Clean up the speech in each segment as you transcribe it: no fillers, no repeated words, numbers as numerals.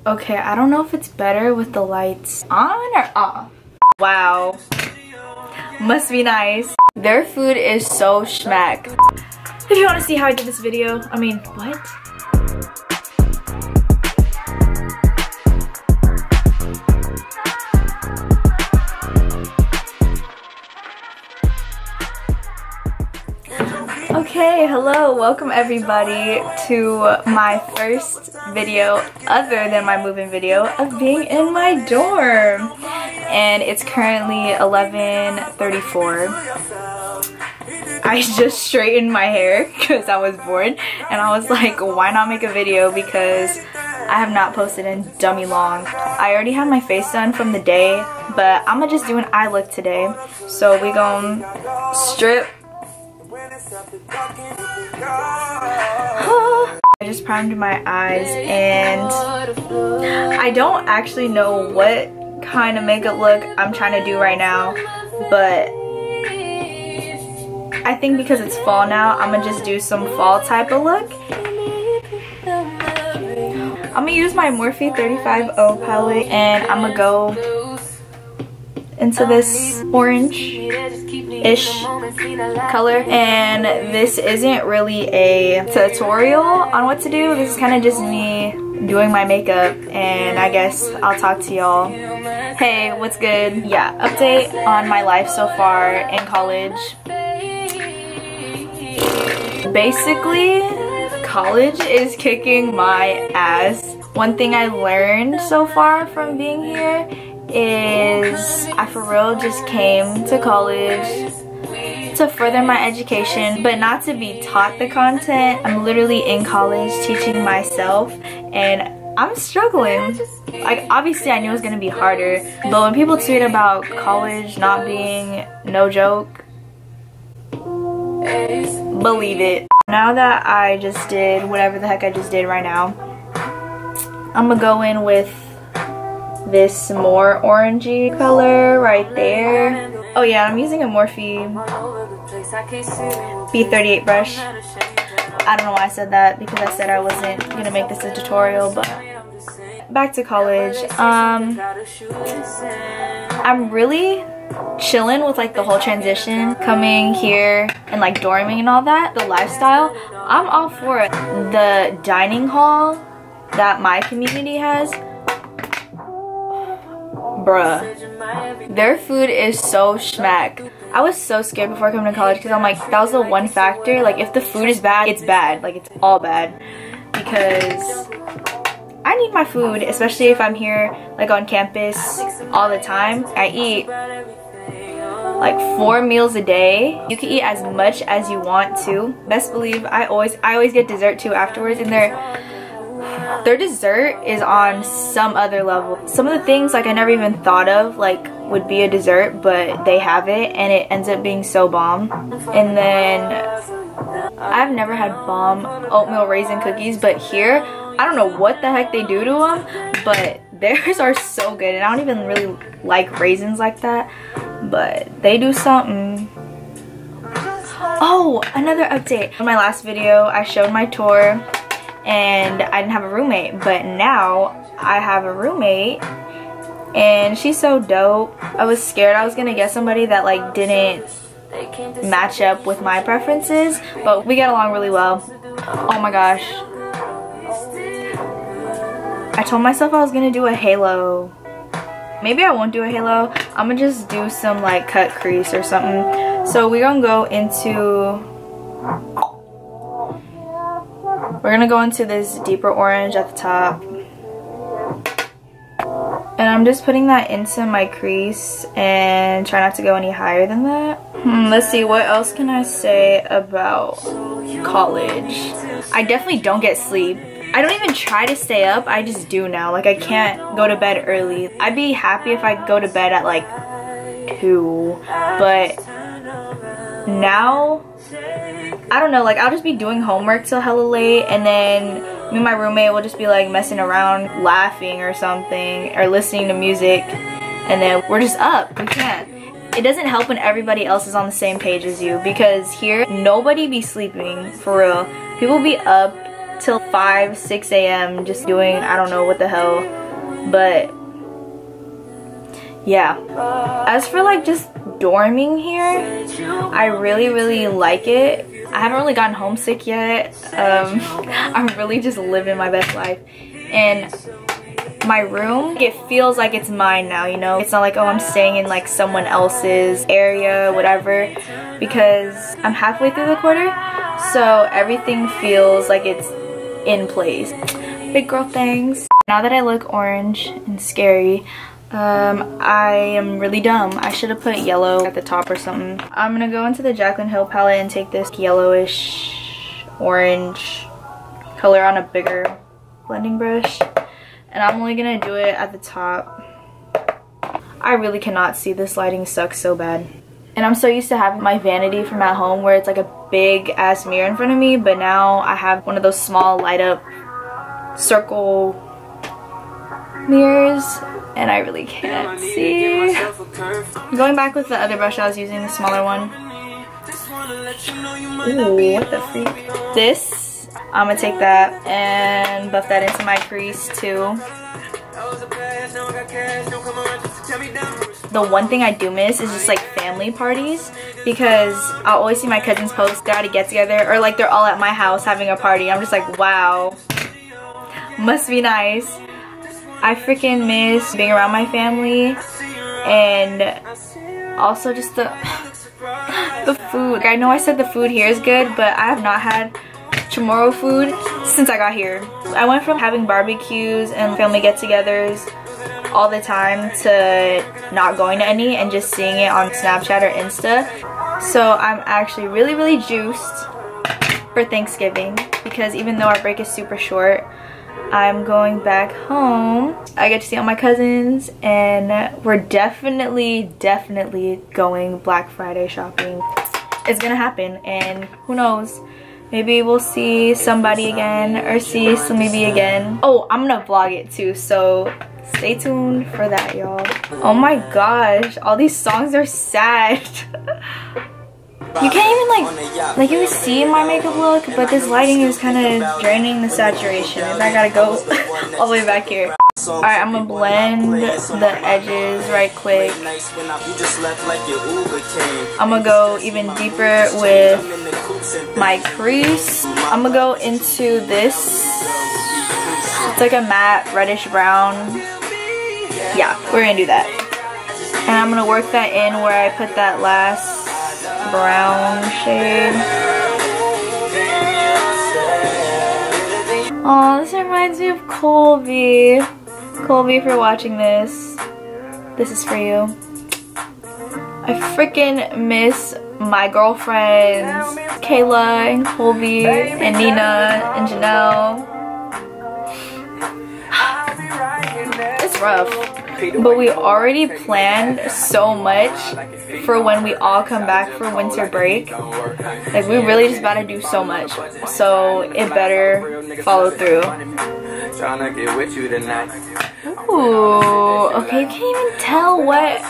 Okay, I don't know if it's better with the lights on or off. Wow. Must be nice. Their food is so schmack. If you want to see how I did this video, I mean, what? Okay, hello, welcome everybody to my first video other than my moving video of being in my dorm. And it's currently 11:34. I just straightened my hair because I was bored and I was like, why not make a video, because I have not posted in dummy long. I already had my face done from the day, but I'm gonna just do an eye look today. So we gonna strip. I just primed my eyes and I don't actually know what kind of makeup look I'm trying to do right now, but I think because it's fall now, I'm gonna just do some fall type of look. I'm gonna use my Morphe 35O palette and I'm gonna go into this orange-ish color, and this isn't really a tutorial on what to do. This is kind of just me doing my makeup, and I guess I'll talk to y'all. Hey, what's good? Yeah, update on my life so far in college. Basically, college is kicking my ass. One thing I learned so far from being here is I for real just came to college to further my education, but not to be taught the content. I'm literally in college teaching myself and I'm struggling. Like, obviously I knew it was gonna be harder, but when people tweet about college not being no joke, believe it. Now that I just did whatever the heck I just did right now, I'm gonna go in with this more orangey color right there. Oh yeah, I'm using a Morphe B38 brush. I don't know why I said that, because I said I wasn't gonna make this a tutorial, but back to college. I'm really chilling with like the whole transition coming here and like dorming and all that, the lifestyle. I'm all for it. The dining hall that my community has, bruh, their food is so schmack. I was so scared before coming to college because I'm like, that was the one factor. Like, if the food is bad, it's bad. Like, it's all bad. Because I need my food, especially if I'm here like on campus all the time. I eat like 4 meals a day. You can eat as much as you want to. Best believe I always get dessert too afterwards, and their dessert is on some other level. Some of the things like I never even thought of like would be a dessert, but they have it and it ends up being so bomb. And then I've never had bomb oatmeal raisin cookies, but here I don't know what the heck they do to them, but theirs are so good. And I don't even really like raisins like that, but they do something. Oh, another update. In my last video I showed my tour and I didn't have a roommate, but now I have a roommate and she's so dope. I was scared I was gonna get somebody that like didn't match up with my preferences, but we get along really well. Oh my gosh, I told myself I was gonna do a halo. Maybe I won't do a halo. I'm gonna just do some like cut crease or something. So we're gonna go into this deeper orange at the top. And I'm just putting that into my crease and try not to go any higher than that. Let's see, what else can I say about college? I definitely don't get sleep. I don't even try to stay up, I just do now. Like, I can't go to bed early. I'd be happy if I go to bed at like 2, but now I don't know, like I'll just be doing homework till hella late, and then me and my roommate will just be like messing around, laughing or something, or listening to music, and then we're just up. We can't. It doesn't help when everybody else is on the same page as you, because here nobody be sleeping for real. People be up till 5, 6 a.m. just doing I don't know what the hell. But yeah, as for like just dorming here, I really like it. I haven't really gotten homesick yet. I'm really just living my best life. And my room, it feels like it's mine now, you know? It's not like, oh, I'm staying in like someone else's area, whatever, because I'm halfway through the quarter, so everything feels like it's in place. Big girl things. Now that I look orange and scary, I am really dumb. I should have put yellow at the top or something. I'm gonna go into the Jaclyn Hill palette and take this yellowish orange color on a bigger blending brush. And I'm only gonna do it at the top. I really cannot see. This lighting sucks so bad. And I'm so used to having my vanity from at home where it's like a big ass mirror in front of me, but now I have one of those small light up circle mirrors and I really can't see. Going back with the other brush I was using, the smaller one. Ooh, what the freak. This, I'm gonna take that and buff that into my crease too. The one thing I do miss is just like family parties, because I'll always see my cousins post they're at a get together or like they're all at my house having a party. I'm just like, wow, must be nice. I freaking miss being around my family, and also just the food. I know I said the food here is good, but I have not had Chamorro food since I got here. I went from having barbecues and family get-togethers all the time to not going to any and just seeing it on Snapchat or Insta. So I'm actually really juiced for Thanksgiving, because even though our break is super short, I'm going back home. I get to see all my cousins, and we're definitely going Black Friday shopping. It's gonna happen, and who knows, maybe we'll see somebody again or see Slimmy again. Oh, I'm gonna vlog it too, so stay tuned for that, y'all. Oh my gosh, all these songs are sad. You can't even like you see my makeup look, but this lighting is kind of draining the saturation, and I gotta go all the way back here. Alright, I'm gonna blend the edges right quick. I'm gonna go even deeper with my crease. I'm gonna go into this. It's like a matte reddish brown. Yeah, we're gonna do that. And I'm gonna work that in where I put that last brown shade. Oh, this reminds me of Colby. Colby, if you're watching this, this is for you. I freaking miss my girlfriends, Kayla and Colby and Nina and Janelle. It's rough, but we already planned so much for when we all come back for winter break. Like, we really just about to do so much, so it better follow through. Ooh, okay, you can't even tell what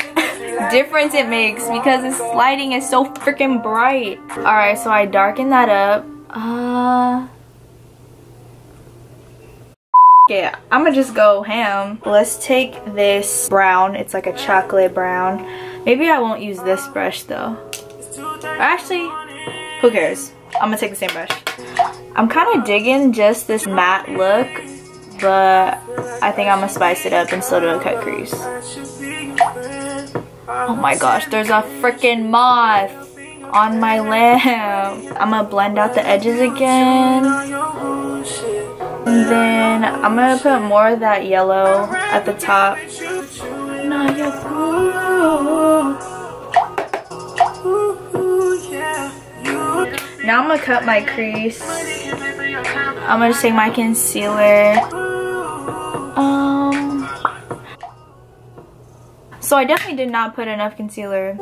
difference it makes because this lighting is so freaking bright. Alright, so I darkened that up. Yeah, I'm gonna just go ham. Let's take this brown. It's like a chocolate brown. Maybe I won't use this brush though. Actually, who cares? I'm gonna take the same brush. I'm kind of digging just this matte look, but I think I'm gonna spice it up and still do a cut crease. Oh my gosh, there's a freaking moth on my lamp. I'm gonna blend out the edges again. And then I'm gonna put more of that yellow at the top. Now I'm gonna cut my crease. I'm gonna just take my concealer. So I definitely did not put enough concealer.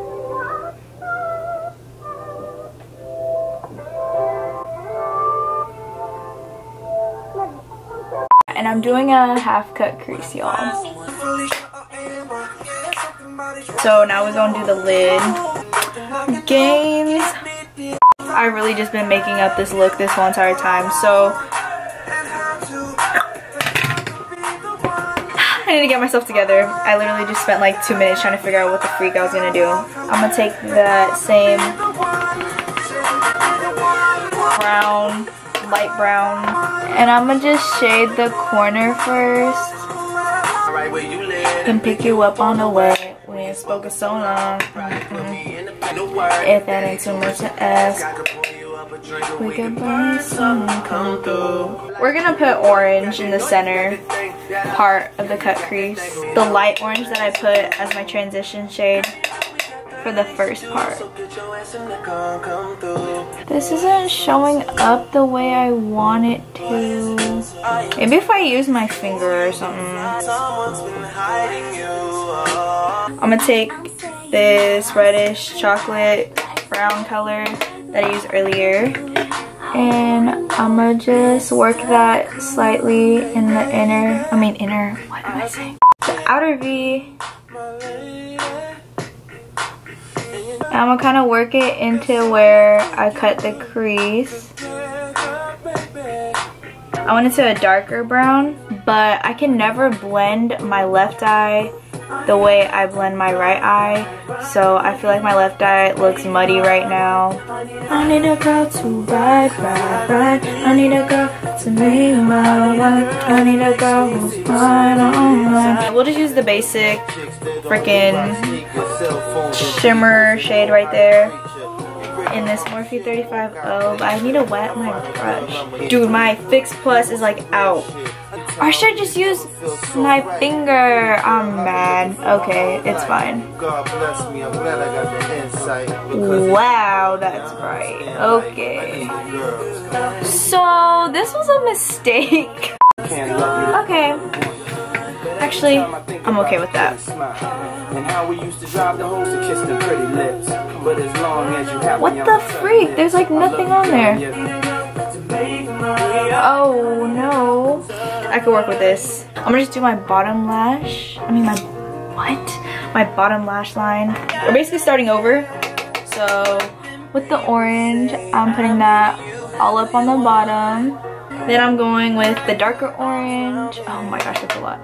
And I'm doing a half cut crease, y'all. So now we're gonna do the lid. Games. I really just been making up this look this whole entire time. So I need to get myself together. I literally just spent like 2 minutes trying to figure out what the freak I was gonna do. I'm gonna take that same brown, light brown, and I'm gonna just shade the corner first. Can pick you up on the way. We ain't spoken so long. If that ain't too much to ask, we can buy some come through. We're gonna put orange in the center part of the cut crease. The light orange that I put as my transition shade for the first part. This isn't showing up the way I want it to. Maybe if I use my finger or something. I'm gonna take this reddish chocolate brown color that I used earlier, and I'm gonna just work that slightly in the what am I saying? The outer V. And I'm gonna kind of work it into where I cut the crease. I want it to a darker brown, but I can never blend my left eye the way I blend my right eye, so I feel like my left eye looks muddy right now. I need a girl to ride. I need a girl to make my life. I need a girl who's mine. We'll just use the basic freaking shimmer shade right there in this Morphe 35O, but I need to wet my brush. Dude, my Fix Plus is like out. Or should I just use my finger? I'm mad. Okay, it's fine. Wow, that's bright. Okay. So, this was a mistake. Okay. Actually, I'm okay with that. What the freak? There's like nothing on there. Oh no. I could work with this. I'm gonna just do my bottom lash. My bottom lash line. We're basically starting over. So with the orange, I'm putting that all up on the bottom. Then I'm going with the darker orange. Oh my gosh, that's a lot.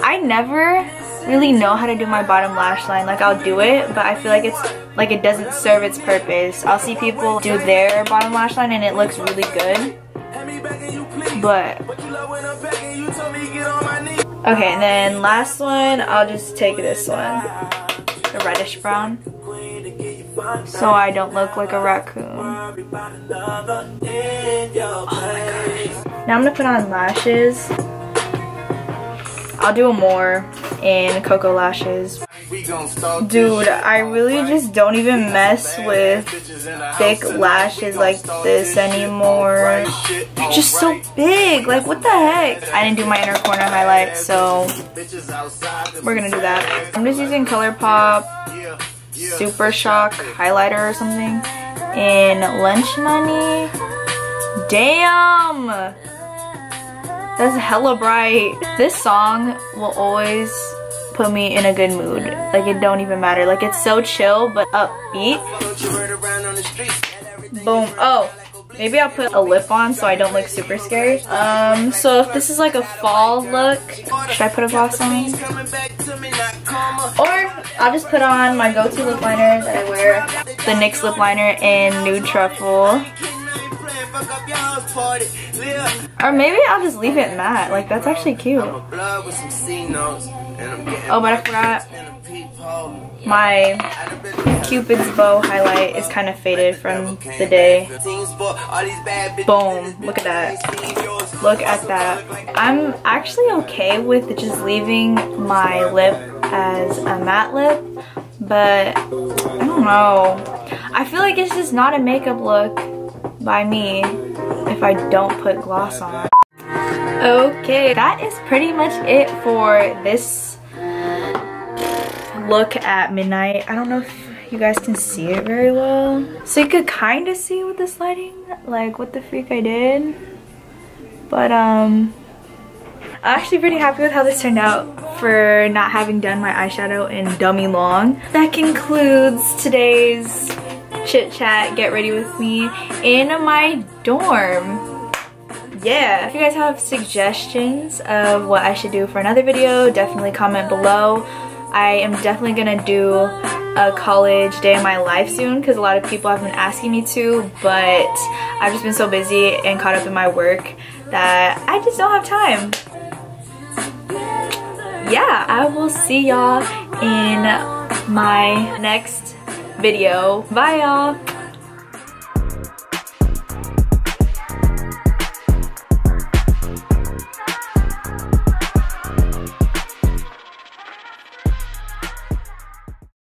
I never really know how to do my bottom lash line. Like, I'll do it, but I feel like it doesn't serve its purpose. I'll see people do their bottom lash line and it looks really good, but okay. And then last one, I'll just take this one, the reddish brown, so I don't look like a raccoon. Oh my gosh. Now I'm gonna put on lashes. I'll do more in Cocoa Lashes. Dude, I really just don't even mess with thick lashes like this anymore. They're just so big. Like, what the heck? I didn't do my inner corner highlight, so we're gonna do that. I'm just using ColourPop Super Shock highlighter or something in Lunch Money. Damn! That's hella bright. This song will always put me in a good mood. Like, it don't even matter. Like, it's so chill but upbeat. Boom. Oh, maybe I'll put a lip on so I don't look super scared. So if this is like a fall look, should I put a gloss on? Or I'll just put on my go-to lip liner that I wear, the NYX lip liner in Nude Truffle. Or maybe I'll just leave it matte. Like, that's actually cute. Oh, but I forgot my Cupid's bow highlight is kind of faded from the day. Boom. Look at that. Look at that. I'm actually okay with just leaving my lip as a matte lip, but I don't know. I feel like it's just not a makeup look by me if I don't put gloss on. Okay, that is pretty much it for this look at midnight. I don't know if you guys can see it very well. So you could kind of see with this lighting, like what the freak I did. But I'm actually pretty happy with how this turned out for not having done my eyeshadow in dummy long. That concludes today's chit chat, get ready with me in my dorm. yeah, if you guys have suggestions of what I should do for another video, definitely comment below. I am definitely gonna do a college day in my life soon because a lot of people have been asking me to, but I've just been so busy and caught up in my work that I just don't have time. Yeah, I will see y'all in my next video. Bye y'all.